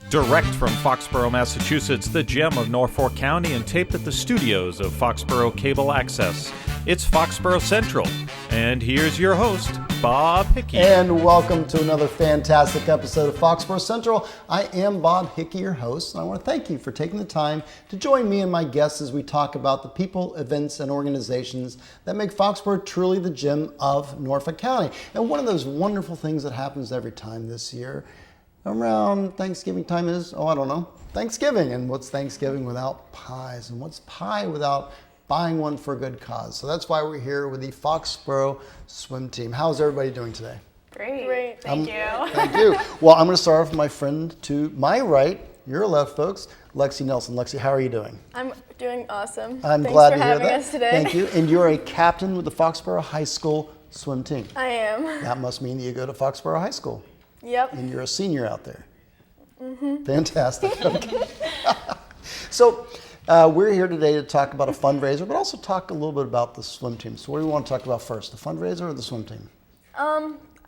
Direct from Foxborough, Massachusetts, the gem of Norfolk County, and taped at the studios of Foxborough Cable Access. It's Foxborough Central. And here's your host, Bob Hickey. And welcome to another fantastic episode of Foxborough Central. I am Bob Hickey, your host, and I want to thank you for taking the time to join me and my guests as we talk about the people, events, and organizations that make Foxborough truly the gem of Norfolk County. And one of those wonderful things that happens every time this year around Thanksgiving time is, Thanksgiving. And what's Thanksgiving without pies? And what's pie without buying one for a good cause? So that's why we're here with the Foxborough swim team. How's everybody doing today? Great. Thank you. Thank you. Well, I'm going to start off with my friend to my right, your left, folks, Lexi Nelson. Lexi, how are you doing? I'm doing awesome. Thanks glad for to hear having that. us today. Thank you. And you're a captain with the Foxborough High School swim team. I am. That must mean that you go to Foxborough High School. Yep. And you're a senior out there. Mm-hmm. Fantastic. Okay. So we're here today to talk about a fundraiser, but also talk a little bit about the swim team. So what do you want to talk about first, the fundraiser or the swim team?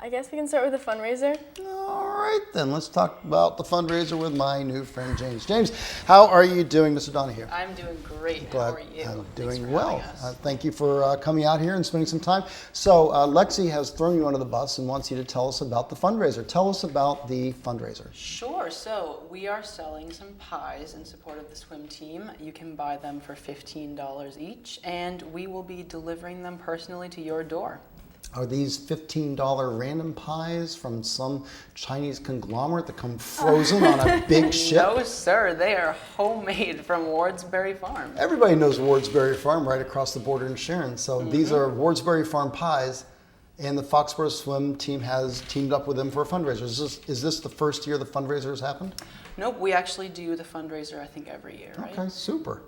I guess we can start with the fundraiser. All right, then. Let's talk about the fundraiser with my new friend, James. James, how are you doing, Mr. Donahue? I'm doing great. Glad How are you? I'm Thanks doing for well. having us. Thank you for coming out here and spending some time. So Lexi has thrown you under the bus and wants you to tell us about the fundraiser. Tell us about the fundraiser. Sure. So we are selling some pies in support of the swim team. You can buy them for $15 each, and we will be delivering them personally to your door. Are these $15 random pies from some Chinese conglomerate that come frozen on a big ship? No, sir. They are homemade from Wardsbury Farm. Everybody knows Wardsbury Farm right across the border in Sharon. So these are Wardsbury Farm pies, and the Foxborough swim team has teamed up with them for a fundraiser. Is this the first year the fundraiser has happened? Nope. We actually do the fundraiser, I think, every year, right? Okay, super.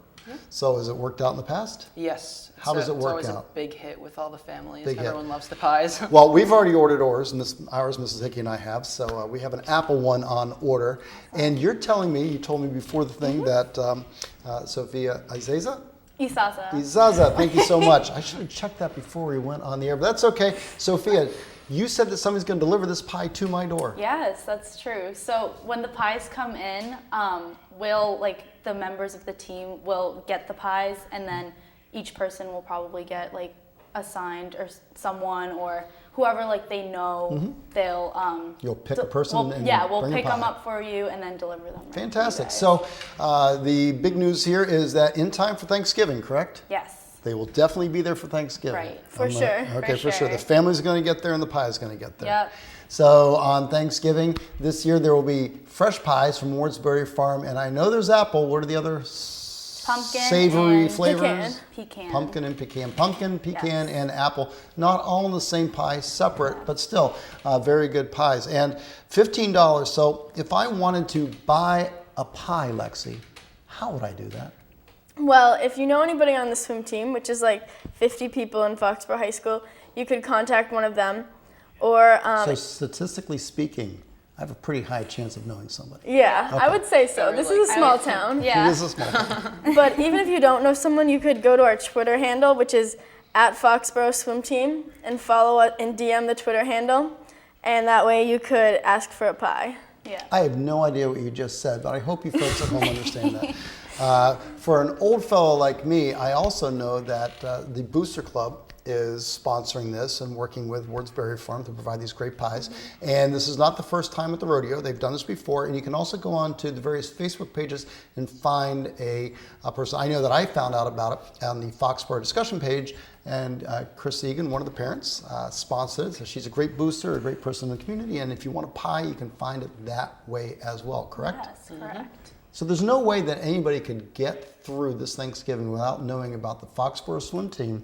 So has it worked out in the past? Yes. How does it work It's always out? a big hit with all the families. Big hit. Everyone loves the pies. Well, we've already ordered ours, and ours, Mrs. Hickey and I have. So we have an apple one on order. And you're telling me, you told me before the thing that Sophia Izaza, thank you so much. I should have checked that before we went on the air, but that's okay. Sophia, you said that somebody's going to deliver this pie to my door. Yes, that's true. So when the pies come in, the members of the team will get the pies, and then each person will probably get assigned or someone or whoever they know. They'll You'll pick a person and we'll bring a pick them pie. up for you and then deliver them. Fantastic. So the big news here is that in time for Thanksgiving, correct? Yes. They will definitely be there for Thanksgiving. Right. For sure. Okay, for sure. sure. The family's going to get there and the pie is going to get there. Yep. So on Thanksgiving this year, there will be fresh pies from Wardsbury Farm, and I know there's apple. What are the other Pumpkin savory and flavors? Pecan. Pumpkin and pecan. Pumpkin, pecan, Yes. and apple. Not all in the same pie, separate, but still very good pies. And $15. So if I wanted to buy a pie, Lexi, how would I do that? Well, if you know anybody on the swim team, which is 50 people in Foxborough High School, you could contact one of them. Or So statistically speaking, I have a pretty high chance of knowing somebody. yeah, Okay. I would say so. This is a small town. Yeah. This is small. But even if you don't know someone, you could go to our Twitter handle, which is @Foxborough Swim Team, and follow it and DM the Twitter handle. And that way you could ask for a pie. Yeah. I have no idea what you just said, but I hope you folks at home understand that. For an old fellow like me, I also know that the Booster Club is sponsoring this and working with Wardsbury Farm to provide these great pies. And this is not the first time at the rodeo. They've done this before. And you can also go on to the various Facebook pages and find a person. I know that I found out about it on the Foxborough discussion page. And Chris Egan, one of the parents, sponsored it. So she's a great booster, a great person in the community. And if you want a pie, you can find it that way as well, correct? Yes, correct. So there's no way that anybody could get through this Thanksgiving without knowing about the Foxborough swim team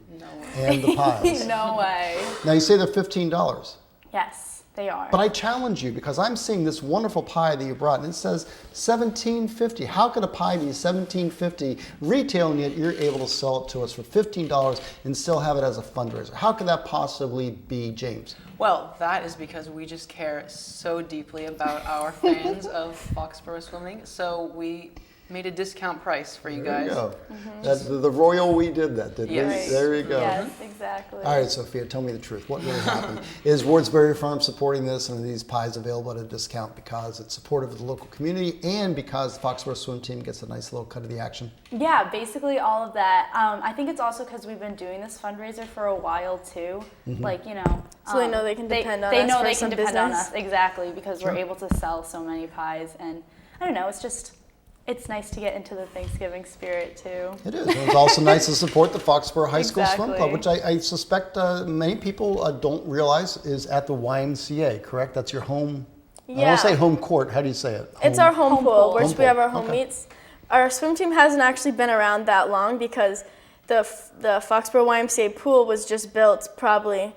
and the pies. No way. Now you say they're $15. Yes, they are. But I challenge you because I'm seeing this wonderful pie that you brought and it says $17.50. How could a pie be $17.50 retail and yet you're able to sell it to us for $15 and still have it as a fundraiser? How could that possibly be, James? Well, that is because we just care so deeply about our fans of Foxborough swimming. So we made a discount price for you There guys. you go. That's the royal we did that, didn't Yes. we? There you go. Yes, exactly. All right, Sophia, tell me the truth. What really happened? Is Wardsbury Farm supporting this, and are these pies available at a discount because it's supportive of the local community and because the Foxborough swim team gets a nice little cut of the action? Yeah, basically all of that. I think it's also because we've been doing this fundraiser for a while too. Like, you know. So they know they can depend on They us know for they some can depend on business. us, exactly, because we're able to sell so many pies. And I don't know, it's nice to get into the Thanksgiving spirit too. It is. And it's also nice to support the Foxborough High School Swim Club, Exactly. which I suspect many people don't realize is at the YMCA, correct? That's your home. I Yeah. don't say home court. How do you say it? It's our home pool, pool. which Home we have pool, our home okay. meets. Our swim team hasn't actually been around that long because the Foxborough YMCA pool was just built probably,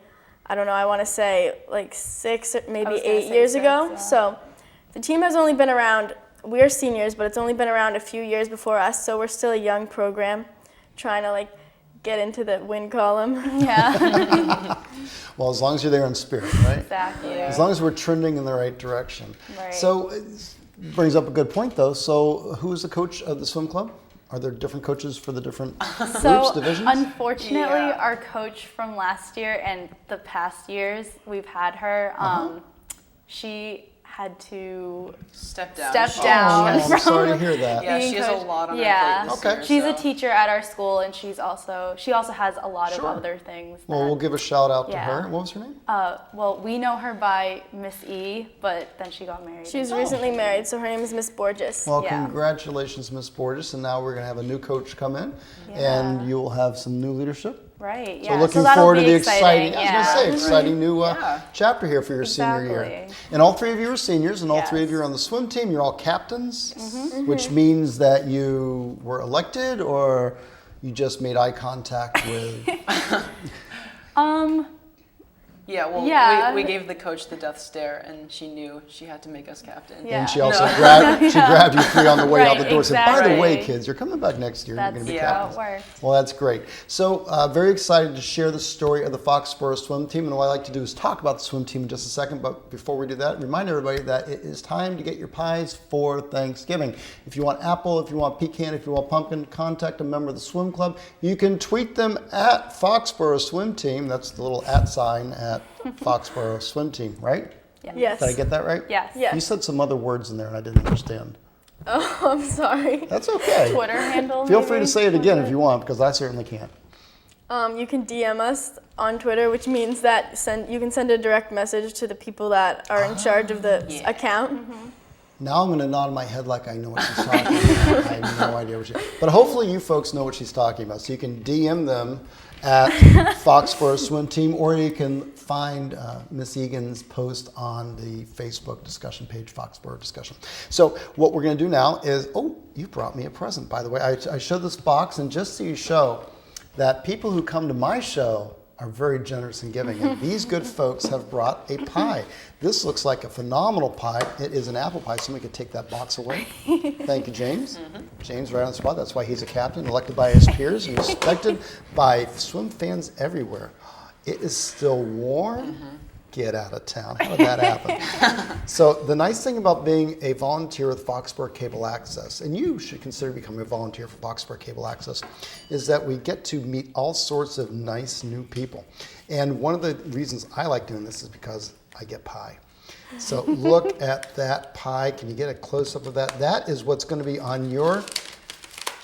I don't know, I want to say like 6, maybe was gonna 8 say years 6, ago. yeah. So the team has only been around, we're seniors, but it's only been around a few years before us, so we're still a young program trying to like get into the win column. Yeah, Well, as long as you're there in spirit, right? exactly. As long as we're trending in the right direction. Right. So it brings up a good point, though. So who is the coach of the swim club? Are there different coaches for the different groups, So divisions? unfortunately, Yeah. our coach from last year and the past years we've had her, she had to Step down. Step She- down. Oh, I'm from sorry to hear that. Yeah, being she has a coach. lot on her Yeah. plate this Okay. year, She's so. a teacher at our school, and she also has a lot Sure. of other things. Well, that- we'll give a shout out to Yeah. her. What was her name? well, we know her by Miss E, but then she got married. She's recently married, so her name is Miss Borges. Well, Yeah. congratulations, Miss Borges. And now we're going to have a new coach come in, Yeah. and you will have some new leadership. Right. So Yeah. looking that'll forward to be the exciting, Yeah. I was going to say, exciting new Yeah. chapter here for your senior year. Exactly. And all three of you are seniors, and all Yes. three of you are on the swim team. You're all captains, which means that you were elected or you just made eye contact with. Yeah, well, Yeah. we gave the coach the death stare, and she knew she had to make us captain. Yeah. And she also grabbed you three on the way out Right, the door and said, by the way, exactly. kids, you're coming back next year. You're That's going to be Yeah. how captains. it worked. Well, that's great. So, very excited to share the story of the Foxborough swim team. And what I'd like to do is talk about the swim team in just a second. But before we do that, remind everybody that it is time to get your pies for Thanksgiving. If you want apple, if you want pecan, if you want pumpkin, contact a member of the swim club. You can tweet them at Foxborough Swim Team. That's the little @ sign at Foxborough Swim Team, right? Yes. Did I get that right? Yes. Yes. You said some other words in there and I didn't understand. Oh, I'm sorry. That's okay. Twitter handle. Feel free maybe? to say it again if you want, because I certainly can't. You can DM us on Twitter, which means that you can send a direct message to the people that are in charge of the Yeah. account. Now I'm going to nod my head like I know what she's talking about. I have no idea what but hopefully you folks know what she's talking about. So you can DM them at Foxborough Swim Team, or you can find Miss Egan's post on the Facebook discussion page, Foxborough Discussion. So what we're going to do now is, oh, you brought me a present, by the way. I showed this box, and just so you show that people who come to my show are very generous in giving. And these good folks have brought a pie. This looks like a phenomenal pie. It is an apple pie. Somebody could take that box away. Thank you, James. James, right on the spot. That's why he's a captain, elected by his peers and respected by swim fans everywhere. It is still warm. Get out of town. How did that happen? So the nice thing about being a volunteer with Foxborough Cable Access, and you should consider becoming a volunteer for Foxborough Cable Access, is that we get to meet all sorts of nice new people. And one of the reasons I like doing this is because I get pie. So look at that pie. Can you get a close-up of that? That is what's going to be on your,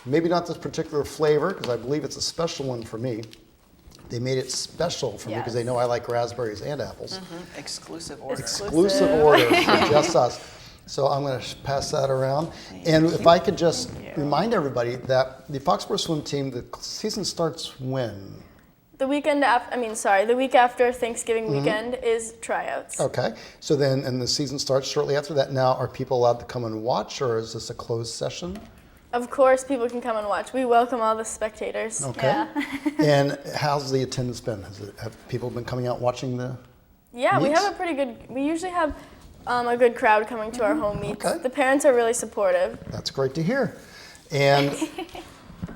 maybe not this particular flavor, because I believe it's a special one for me. They made it special for me because they know I like raspberries and apples. Exclusive order. Exclusive order for just us. So I'm going to pass that around. And if I could just remind everybody that the Foxborough Swim Team, the season starts when? The weekend after, the week after Thanksgiving weekend is tryouts. Okay. So then, and the season starts shortly after that. Now, are people allowed to come and watch, or is this a closed session? Of course, people can come and watch. We welcome all the spectators. Okay. Yeah. And how's the attendance been? Have people been coming out watching the Yeah, we meets? have a pretty good. We usually have a good crowd coming to our home meets. Okay. The parents are really supportive. That's great to hear. And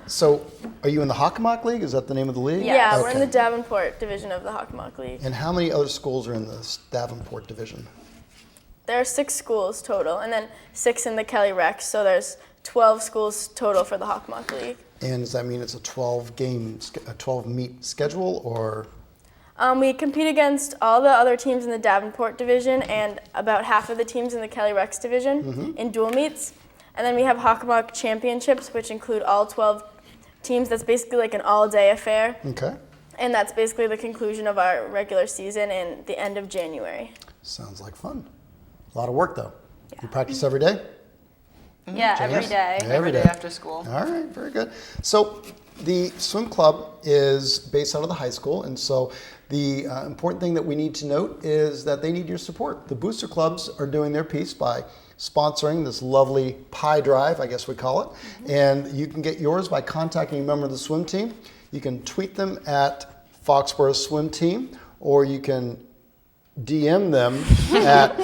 so, are you in the Hockomock League? Is that the name of the league? Yeah, we're in Okay. the Davenport division of the Hockomock League. And how many other schools are in the Davenport division? There are 6 schools total, and then 6 in the Kelly Rec, so there's 12 schools total for the Hockomock League. And does that mean it's a 12 meet schedule, or? We compete against all the other teams in the Davenport division and about half of the teams in the Kelly Rex division in dual meets. And then we have Hockomock Championships, which include all 12 teams. That's basically like an all-day affair. Okay. And that's basically the conclusion of our regular season in the end of January. Sounds like fun. A lot of work, though. You practice every day? Yeah, every day. Every day after school. All right, very good. So the swim club is based out of the high school, and so the important thing that we need to note is that they need your support. The booster clubs are doing their piece by sponsoring this lovely pie drive, I guess we call it, and you can get yours by contacting a member of the swim team. You can tweet them at Foxborough Swim Team, or you can DM them at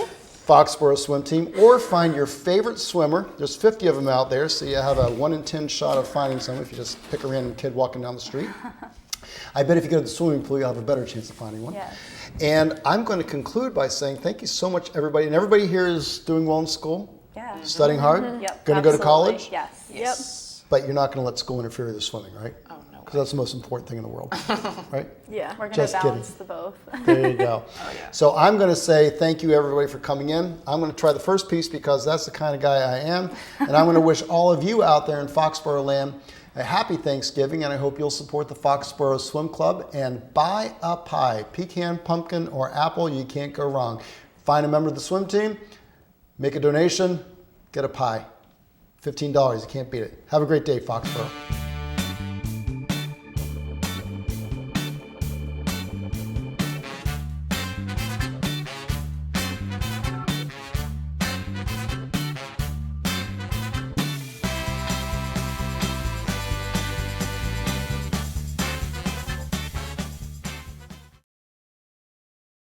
Foxborough Swim Team, or find your favorite swimmer. There's 50 of them out there, so you have a 1 in 10 shot of finding someone if you just pick a random kid walking down the street. I bet if you go to the swimming pool, you'll have a better chance of finding one. Yes. And I'm going to conclude by saying thank you so much, everybody. And everybody here is doing well in school? Yeah. Studying hard? Yep. Going to go to Absolutely. college? Yes. Yes. But you're not going to let school interfere with your swimming, right? Oh, no. Because that's the most important thing in the world, right? Yeah. We're going to Just kidding. balance the both. There you go. Oh, yeah. So I'm going to say thank you, everybody, for coming in. I'm going to try the first piece because that's the kind of guy I am. And I'm going to wish all of you out there in Foxborough land a happy Thanksgiving, and I hope you'll support the Foxborough Swim Club and buy a pie. Pecan, pumpkin, or apple, you can't go wrong. Find a member of the swim team, make a donation, get a pie. $15, you can't beat it. Have a great day, Foxborough.